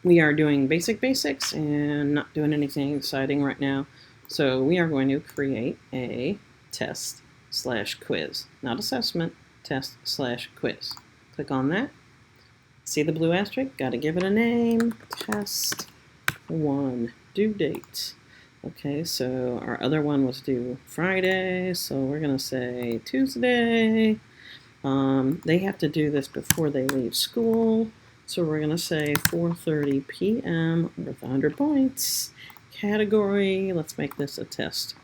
we are doing basics and not doing anything exciting right now. So we are going to create a test/quiz, not assessment, test/quiz. Click on that. See the blue asterisk? Got to give it a name. Test 1, due date. Okay, so our other one was due Friday, so we're going to say Tuesday. They have to do this before they leave school, so we're going to say 4:30 p.m. worth 100 points. Category, let's make this a test.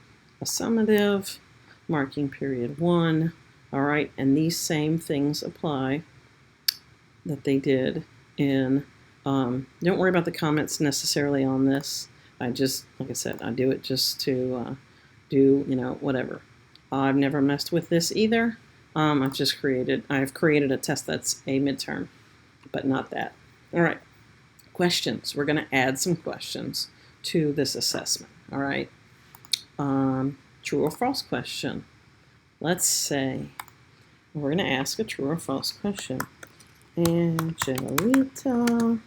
A summative, marking period 1. All right, and these same things apply that they did in, don't worry about the comments necessarily on this. I just, like I said, I do it just to do, whatever. I've never messed with this either. I've created a test that's a midterm, but not that. All right, questions. We're going to add some questions to this assessment. All right, true or false question. Let's say we're going to ask a true or false question. Angelita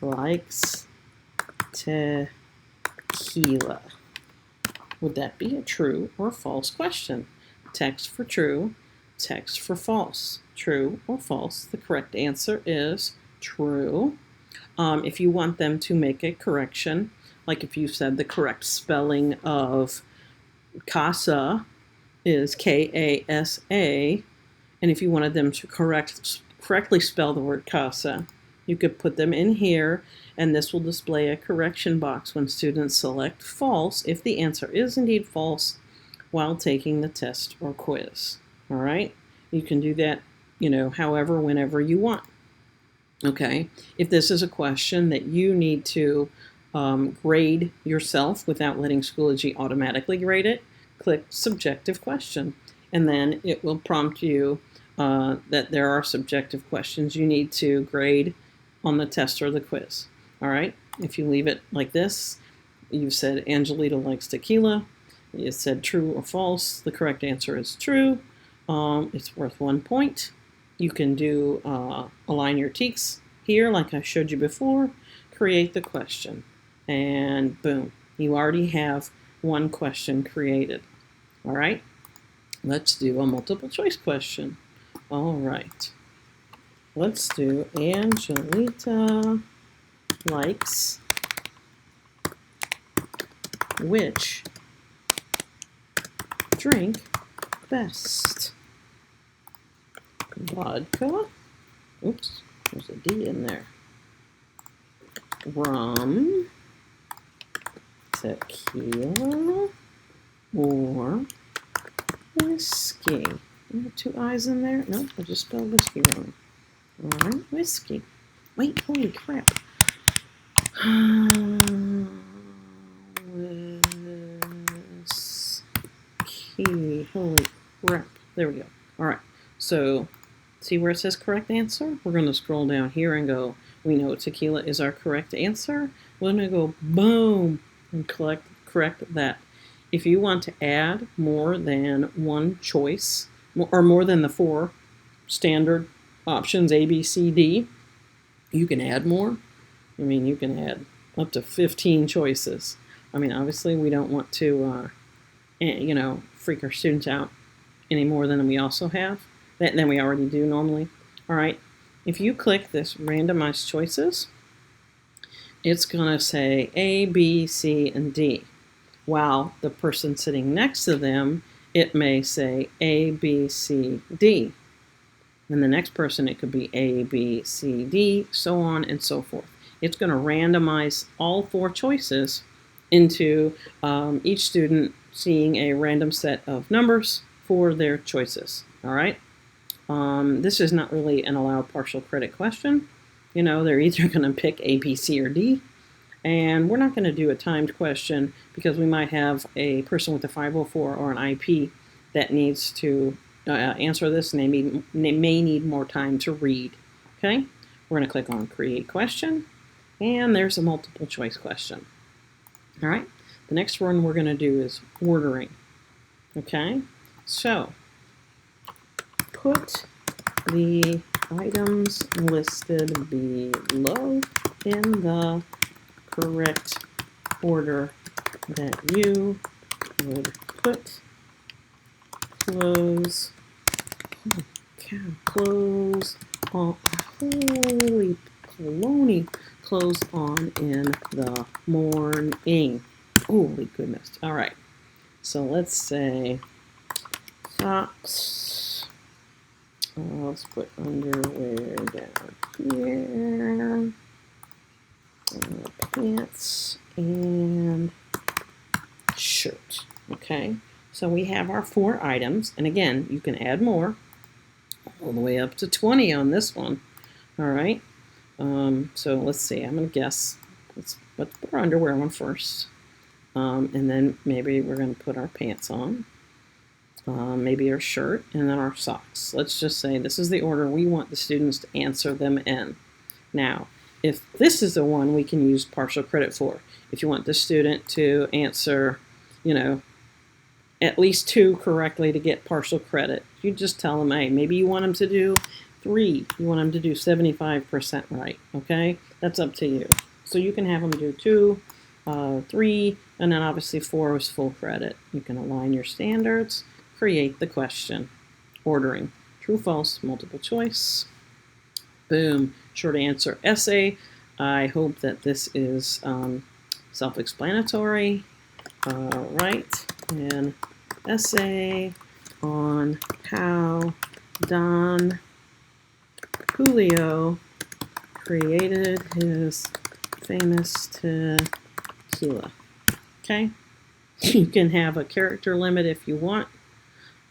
likes tequila. Would that be a true or false question? Text for true, text for false. True or false? The correct answer is true. If you want them to make a correction, like if you said the correct spelling of casa is K-A-S-A, and if you wanted them to correctly spell the word casa, you could put them in here, and this will display a correction box when students select false if the answer is indeed false while taking the test or quiz. All right? You can do that, however, whenever you want. Okay? If this is a question that you need to grade yourself without letting Schoology automatically grade it, click subjective question, and then it will prompt you that there are subjective questions you need to grade on the test or the quiz. All right? If you leave it like this, you've said Angelita likes tequila. You said true or false. The correct answer is true. It's worth 1 point. You can do align your teaks here like I showed you before. Create the question. And boom, you already have one question created. All right? Let's do a multiple choice question. All right. Let's do Angelita likes which drink best? Vodka. Oops, there's a D in there. Rum, tequila, or whiskey. Two I's in there? Nope, I just spelled whiskey wrong. All right, whiskey. Wait, holy crap. Whiskey. Holy crap. There we go. All right, so see where it says correct answer? We're going to scroll down here and go, we know tequila is our correct answer. We're going to go boom and correct that. If you want to add more than one choice, or more than the 4 standard options, A, B, C, D, you can add more. I mean, you can add up to 15 choices. I mean, obviously, we don't want to, freak our students out any more than we also have, than we already do normally. All right, if you click this randomized choices, it's going to say A, B, C, and D. While the person sitting next to them, it may say A, B, C, D. And the next person, it could be A, B, C, D, so on and so forth. It's going to randomize all 4 choices into each student seeing a random set of numbers for their choices. All right? This is not really an allowed partial credit question. They're either going to pick A, B, C, or D. And we're not going to do a timed question because we might have a person with a 504 or an IP that needs to answer this, and they may need more time to read. Okay? We're going to click on Create Question, and there's a multiple choice question. All right? The next one we're going to do is ordering. Okay? So, put the items listed below in the correct order that you would put clothes. Holy cow, clothes on. Holy baloney, clothes on in the morning. Holy goodness. All right. So let's say socks. Let's put underwear down here. Pants and shirt. Okay. So we have our 4 items. And again, you can add more. All the way up to 20 on this one. All right. So let's see. I'm going to guess. Let's put our underwear on first. And then maybe we're going to put our pants on. Maybe our shirt, and then our socks. Let's just say this is the order we want the students to answer them in. Now, if this is the one we can use partial credit for, if you want the student to answer, at least 2 correctly to get partial credit, you just tell them, hey, maybe you want them to do 3. You want them to do 75% right, okay? That's up to you. So you can have them do 2, 3, and then obviously 4 is full credit. You can align your standards. Create the question. Ordering. True, false, multiple choice. Boom. Short answer essay. I hope that this is self-explanatory. Write an essay on how Don Julio created his famous tequila. Okay? You can have a character limit if you want.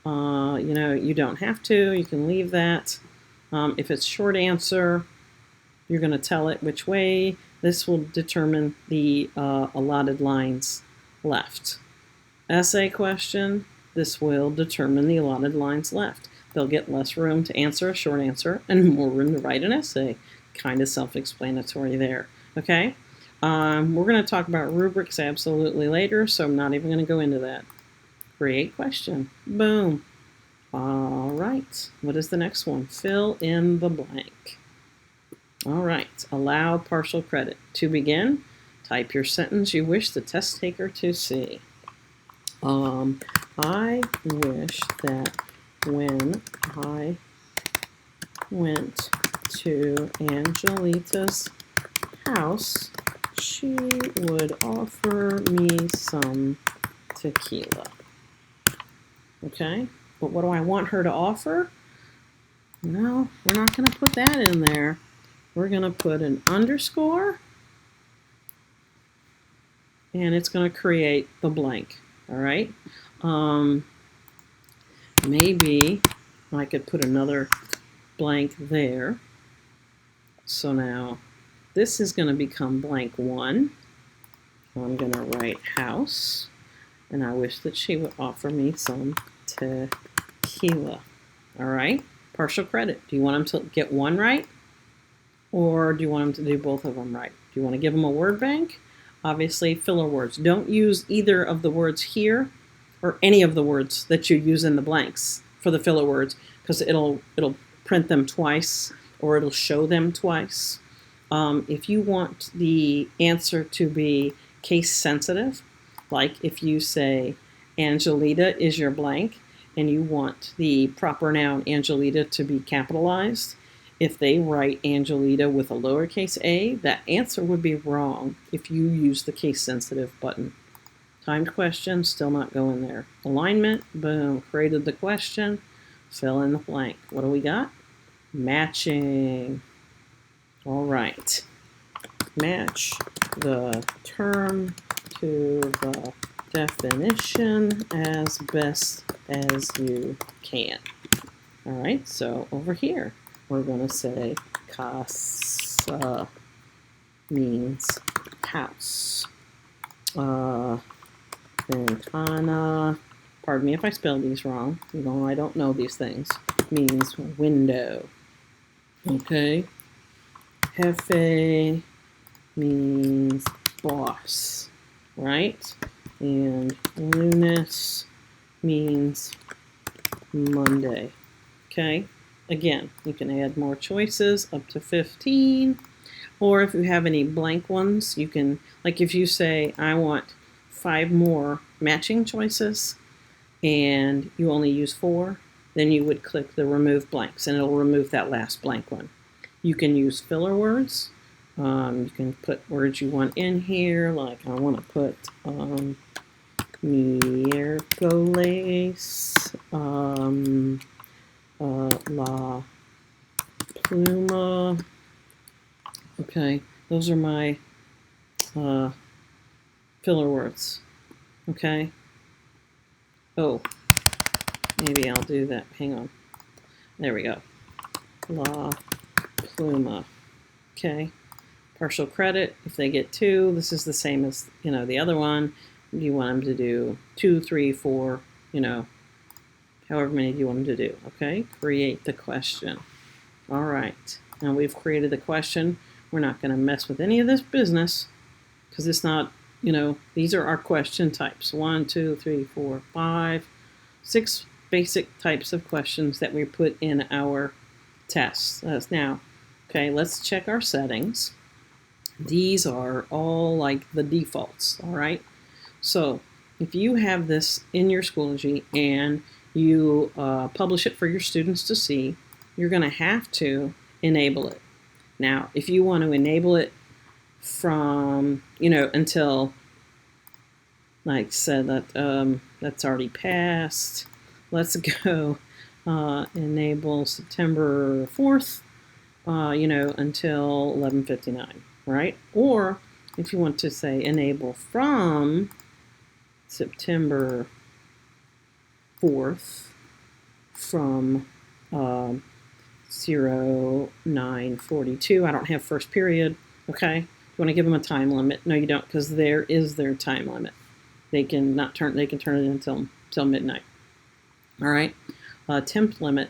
You don't have to. You can leave that. If it's short answer, you're going to tell it which way. This will determine the allotted lines left. Essay question, this will determine the allotted lines left. They'll get less room to answer a short answer and more room to write an essay. Kind of self-explanatory there. Okay? We're going to talk about rubrics absolutely later, so I'm not even going to go into that. Create question. Boom. All right. What is the next one? Fill in the blank. All right. Allow partial credit. To begin, type your sentence you wish the test taker to see. I wish that when I went to Angelita's house, she would offer me some tequila. Okay, but what do I want her to offer? No, we're not going to put that in there. We're going to put an underscore, and it's going to create the blank. All right. Maybe I could put another blank there. So now this is going to become blank 1. I'm going to write house, and I wish that she would offer me some tequila. All right. Partial credit. Do you want them to get 1 right? Or do you want them to do both of them right? Do you want to give them a word bank? Obviously, filler words. Don't use either of the words here or any of the words that you use in the blanks for the filler words, because it'll print them twice or it'll show them twice. If you want the answer to be case sensitive, like if you say Angelita is your blank and you want the proper noun Angelita to be capitalized, if they write Angelita with a lowercase a, that answer would be wrong if you use the case sensitive button. Timed question, still not going there. Alignment, boom, created the question, fill in the blank. What do we got? Matching. All right. Match the term to the definition as best as you can. All right, so over here, we're going to say casa means house. Ventana, pardon me if I spell these wrong. I don't know these things. Means window. Okay. Jefe means boss, right? And lunes means Monday. Okay. Again, you can add more choices up to 15. Or if you have any blank ones, you can, like if you say, I want 5 more matching choices, and you only use 4, then you would click the remove blanks and it'll remove that last blank one. You can use filler words. You can put words you want in here, like I want to put miércoles, la pluma. Okay, those are my filler words. Okay. Oh, maybe I'll do that. Hang on. There we go. La pluma. Okay. Partial credit, if they get 2, this is the same as, the other one. You want them to do 2, 3, 4, however many you want them to do. Okay. Create the question. All right. Now we've created the question. We're not going to mess with any of this business because it's not, these are our question types. 1, 2, 3, 4, 5, 6 basic types of questions that we put in our tests. Now, okay, let's check our settings. These are all like the defaults, all right? So if you have this in your Schoology and you publish it for your students to see, you're going to have to enable it. Now, if you want to enable it from, until, like said, that that's already passed. Let's go enable September 4th, until 11:59, right? Or if you want to say enable from September 4th from 09:42. I don't have first period, okay? You want to give them a time limit? No, you don't, because there is their time limit. They can turn it in until midnight. All right. Temp limit.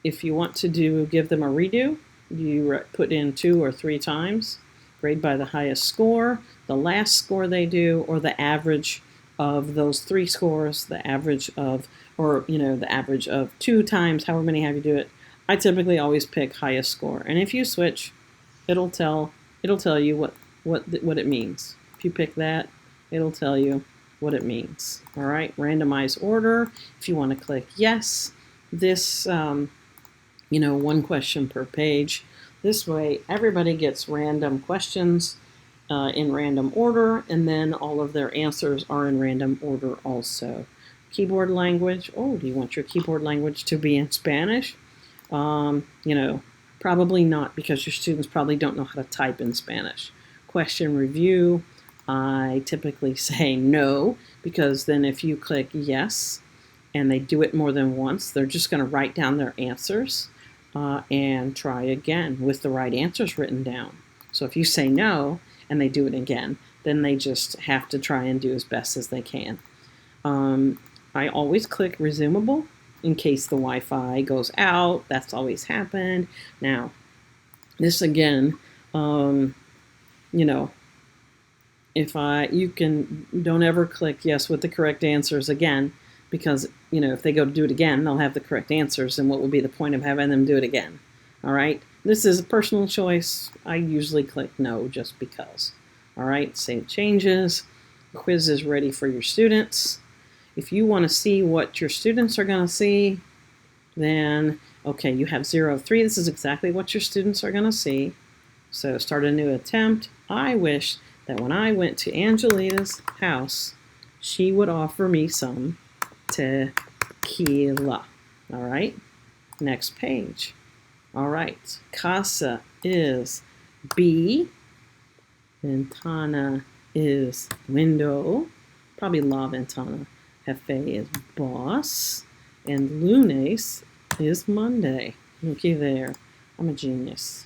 If you want to give them a redo, you put in 2 or 3 times. Grade by the highest score, the last score they do, or the average of those 3 scores, the average of, or the average of 2 times, however many have you do it. I typically always pick highest score, and if you switch, it'll tell you what it means. If you pick that, it'll tell you what it means. All right, randomize order. If you want to click yes, this, 1 question per page. This way, everybody gets random questions in random order, and then all of their answers are in random order also. Keyboard language. Oh, do you want your keyboard language to be in Spanish? Probably not, because your students probably don't know how to type in Spanish. Question review. I typically say no, because then if you click yes and they do it more than once, they're just going to write down their answers and try again with the right answers written down. So if you say no and they do it again, then they just have to try and do as best as they can. I always click resumable in case the Wi-Fi goes out. That's always happened. Now, this again, don't ever click yes with the correct answers again, because, if they go to do it again, they'll have the correct answers, and what would be the point of having them do it again? All right, this is a personal choice. I usually click no just because. All right, save changes. Quiz is ready for your students. If you want to see what your students are going to see, then, okay, you have 0 of 3. This is exactly what your students are going to see. So start a new attempt. I wish that when I went to Angelita's house, she would offer me some tequila. All right, next page. All right, casa is B, ventana is window, probably la ventana. Jefe is boss, and lunes is Monday. Looky there, I'm a genius.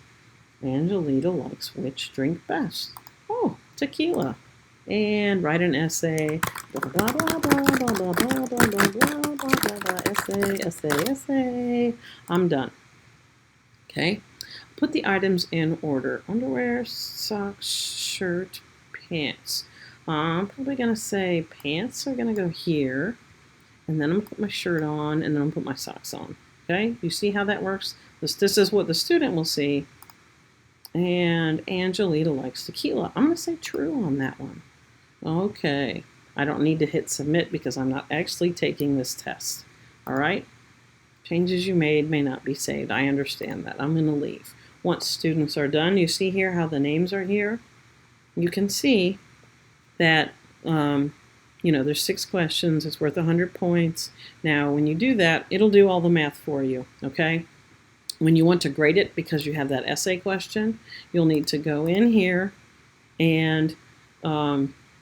Angelita likes which drink best? Oh, tequila. And write an essay. Blah, blah, blah, blah, blah, blah, blah, blah, blah, blah, blah, blah, blah, essay. I'm done. Okay. Put the items in order. Underwear, socks, shirt, pants. I'm probably going to say pants are going to go here. And then I'm going to put my shirt on, and then I'm going to put my socks on. Okay? You see how that works? This is what the student will see. And Angelita likes tequila. I'm going to say true on that one. Okay. I don't need to hit submit because I'm not actually taking this test. All right? Changes you made may not be saved. I understand that. I'm going to leave. Once students are done, you see here how the names are here? You can see that, there's 6 questions. It's worth 100 points. Now, when you do that, it'll do all the math for you, okay? When you want to grade it, because you have that essay question, you'll need to go in here and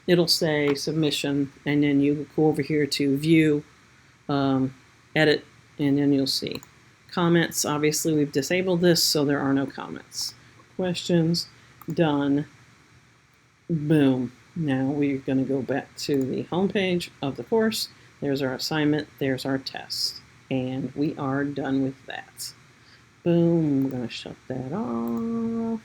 it'll say submission, and then you go over here to view, edit, and then you'll see comments. Obviously, we've disabled this, so there are no comments. Questions, done, boom. Now we're going to go back to the home page of the course. There's our assignment, there's our test, and we are done with that. Boom, we're going to shut that off.